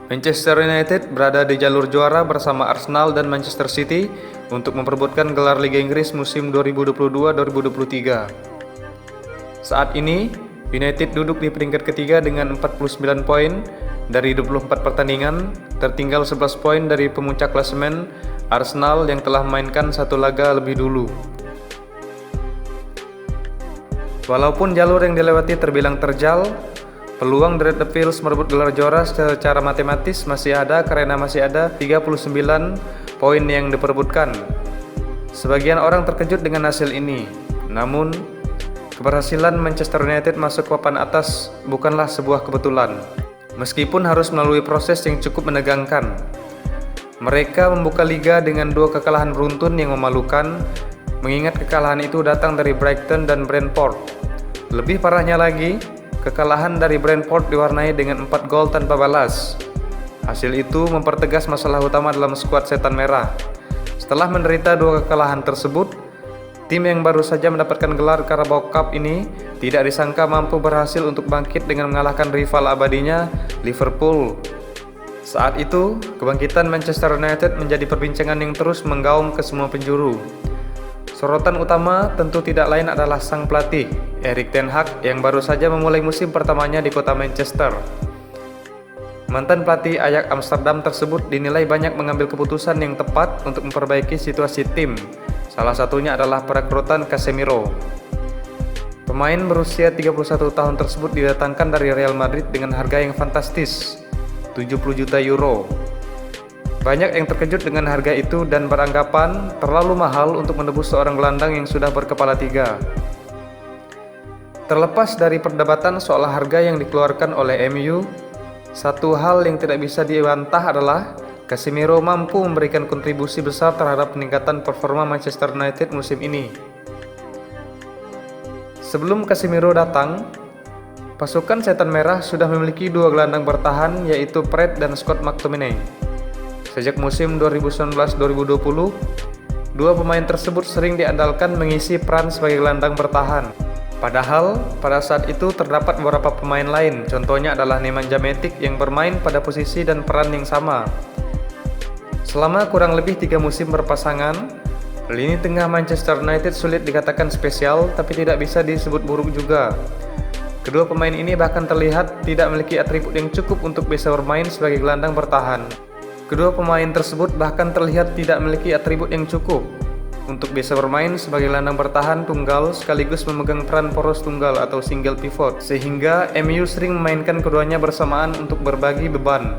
Manchester United berada di jalur juara bersama Arsenal dan Manchester City untuk memperebutkan gelar Liga Inggris musim 2022-2023. Saat ini, United duduk di peringkat ketiga dengan 49 poin dari 24 pertandingan, tertinggal 11 poin dari pemuncak klasemen Arsenal yang telah memainkan satu laga lebih dulu. Walaupun jalur yang dilewati terbilang terjal, peluang The Red Devils merebut gelar juara secara matematis masih ada karena masih ada 39 poin yang diperebutkan. Sebagian orang terkejut dengan hasil ini, namun keberhasilan Manchester United masuk ke papan atas bukanlah sebuah kebetulan. Meskipun harus melalui proses yang cukup menegangkan, mereka membuka liga dengan 2 kekalahan beruntun yang memalukan, mengingat kekalahan itu datang dari Brighton dan Brentford. Lebih parahnya lagi, kekalahan dari Brentford diwarnai dengan 4 gol tanpa balas. Hasil itu mempertegas masalah utama dalam skuad Setan Merah. Setelah menderita 2 kekalahan tersebut, tim yang baru saja mendapatkan gelar Carabao Cup ini tidak disangka mampu berhasil untuk bangkit dengan mengalahkan rival abadinya, Liverpool. Saat itu, kebangkitan Manchester United menjadi perbincangan yang terus menggaung ke semua penjuru. Sorotan utama tentu tidak lain adalah sang pelatih, Erik ten Hag, yang baru saja memulai musim pertamanya di kota Manchester. Mantan pelatih Ajax Amsterdam tersebut dinilai banyak mengambil keputusan yang tepat untuk memperbaiki situasi tim. Salah satunya adalah perekrutan Casemiro. Pemain berusia 31 tahun tersebut didatangkan dari Real Madrid dengan harga yang fantastis, 70 juta euro. Banyak yang terkejut dengan harga itu dan beranggapan terlalu mahal untuk menebus seorang gelandang yang sudah berkepala 3. Terlepas dari perdebatan soal harga yang dikeluarkan oleh MU, satu hal yang tidak bisa dibantah adalah Casemiro mampu memberikan kontribusi besar terhadap peningkatan performa Manchester United musim ini. Sebelum Casemiro datang, pasukan Setan Merah sudah memiliki 2 gelandang bertahan, yaitu Fred dan Scott McTominay. Sejak musim 2019-2020, 2 pemain tersebut sering diandalkan mengisi peran sebagai gelandang bertahan. Padahal, pada saat itu terdapat beberapa pemain lain, contohnya adalah Nemanja Matic yang bermain pada posisi dan peran yang sama. Selama kurang lebih 3 musim berpasangan, lini tengah Manchester United sulit dikatakan spesial, tapi tidak bisa disebut buruk juga. Kedua pemain ini bahkan terlihat tidak memiliki atribut yang cukup untuk bisa bermain sebagai gelandang bertahan. Kedua pemain tersebut bahkan terlihat tidak memiliki atribut yang cukup untuk bisa bermain sebagai gelandang bertahan tunggal sekaligus memegang peran poros tunggal atau single pivot, sehingga MU sering memainkan keduanya bersamaan untuk berbagi beban.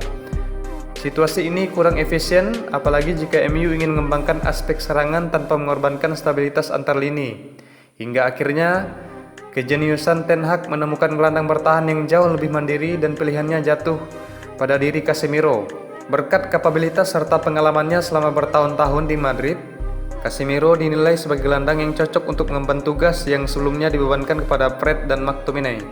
Situasi ini kurang efisien, apalagi jika MU ingin mengembangkan aspek serangan tanpa mengorbankan stabilitas antar lini. Hingga akhirnya, kejeniusan Ten Hag menemukan gelandang bertahan yang jauh lebih mandiri dan pilihannya jatuh pada diri Casemiro. Berkat kapabilitas serta pengalamannya selama bertahun-tahun di Madrid, Casemiro dinilai sebagai gelandang yang cocok untuk mengemban tugas yang sebelumnya dibebankan kepada Fred dan McTominay.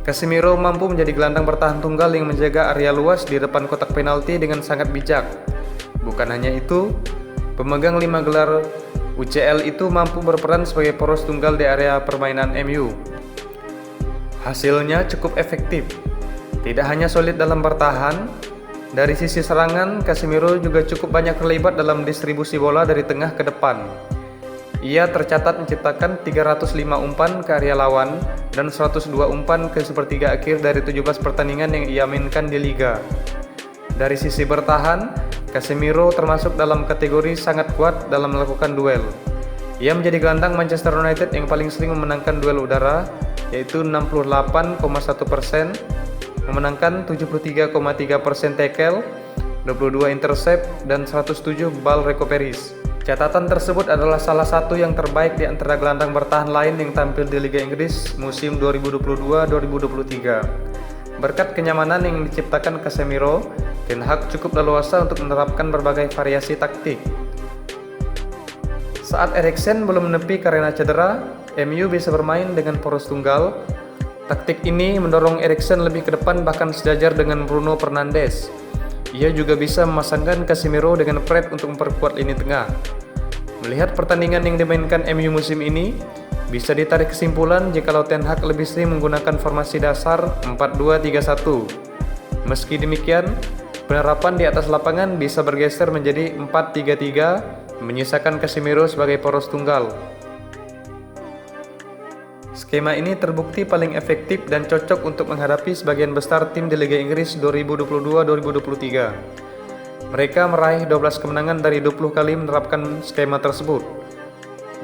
Casemiro mampu menjadi gelandang bertahan tunggal yang menjaga area luas di depan kotak penalti dengan sangat bijak. Bukan hanya itu, pemegang 5 gelar UCL itu mampu berperan sebagai poros tunggal di area permainan MU. Hasilnya cukup efektif. Tidak hanya solid dalam bertahan, dari sisi serangan, Casemiro juga cukup banyak terlibat dalam distribusi bola dari tengah ke depan. Ia tercatat menciptakan 305 umpan ke area lawan dan 102 umpan ke sepertiga akhir dari 17 pertandingan yang ia mainkan di Liga. Dari sisi bertahan, Casemiro termasuk dalam kategori sangat kuat dalam melakukan duel. Ia menjadi gelandang Manchester United yang paling sering memenangkan duel udara, yaitu 68,1%, memenangkan 73,3% tackle, 22 intercept, dan 107 ball recoveries. Catatan tersebut adalah salah satu yang terbaik di antara gelandang bertahan lain yang tampil di Liga Inggris musim 2022-2023. Berkat kenyamanan yang diciptakan Casemiro, Ten Hag cukup leluasa untuk menerapkan berbagai variasi taktik. Saat Eriksen belum menepi karena cedera, MU bisa bermain dengan poros tunggal. Taktik ini mendorong Eriksen lebih ke depan bahkan sejajar dengan Bruno Fernandes. Ia juga bisa memasangkan Casemiro dengan Fred untuk memperkuat lini tengah. Melihat pertandingan yang dimainkan MU musim ini, bisa ditarik kesimpulan jikalau Ten Hag lebih sering menggunakan formasi dasar 4-2-3-1. Meski demikian, penerapan di atas lapangan bisa bergeser menjadi 4-3-3, menyisakan Casemiro sebagai poros tunggal. Skema ini terbukti paling efektif dan cocok untuk menghadapi sebagian besar tim di Liga Inggris 2022-2023. Mereka meraih 12 kemenangan dari 20 kali menerapkan skema tersebut.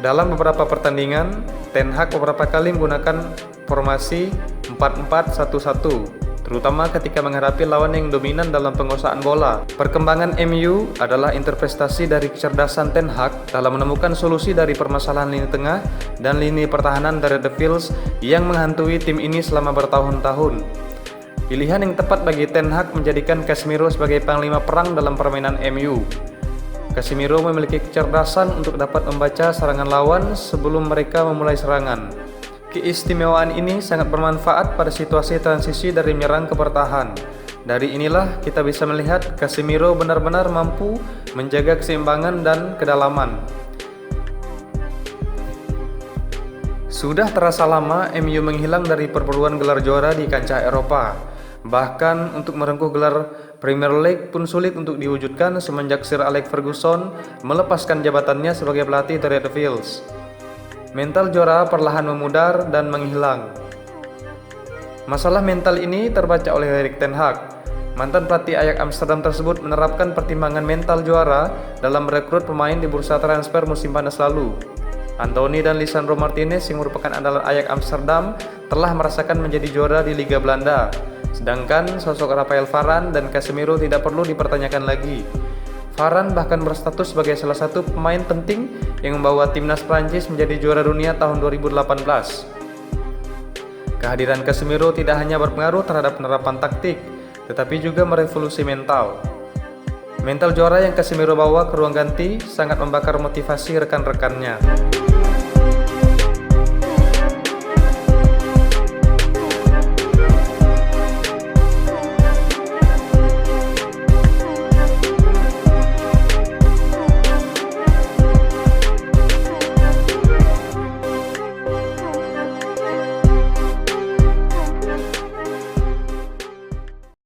Dalam beberapa pertandingan, Ten Hag beberapa kali menggunakan formasi 4-4-1-1, terutama ketika menghadapi lawan yang dominan dalam penguasaan bola. Perkembangan MU adalah interpretasi dari kecerdasan Ten Hag dalam menemukan solusi dari permasalahan lini tengah dan lini pertahanan dari The Devils yang menghantui tim ini selama bertahun-tahun. Pilihan yang tepat bagi Ten Hag menjadikan Casemiro sebagai panglima perang dalam permainan MU. Casemiro memiliki kecerdasan untuk dapat membaca serangan lawan sebelum mereka memulai serangan. Keistimewaan ini sangat bermanfaat pada situasi transisi dari menyerang ke bertahan. Dari inilah kita bisa melihat Casemiro benar-benar mampu menjaga keseimbangan dan kedalaman. Sudah terasa lama MU menghilang dari perburuan gelar juara di kancah Eropa. Bahkan untuk merengkuh gelar Premier League pun sulit untuk diwujudkan semenjak Sir Alex Ferguson melepaskan jabatannya sebagai pelatih The Devils. Mental juara perlahan memudar dan menghilang. Masalah mental ini terbaca oleh Erik ten Hag. Mantan pelatih Ajax Amsterdam tersebut menerapkan pertimbangan mental juara dalam merekrut pemain di bursa transfer musim panas lalu. Anthony dan Lisandro Martinez yang merupakan andalan Ajax Amsterdam telah merasakan menjadi juara di Liga Belanda. Sedangkan sosok Rafael Varane dan Casemiro tidak perlu dipertanyakan lagi. Varane bahkan berstatus sebagai salah satu pemain penting yang membawa timnas Prancis menjadi juara dunia tahun 2018. Kehadiran Casemiro tidak hanya berpengaruh terhadap penerapan taktik, tetapi juga merevolusi mental. Mental juara yang Casemiro bawa ke ruang ganti sangat membakar motivasi rekan-rekannya.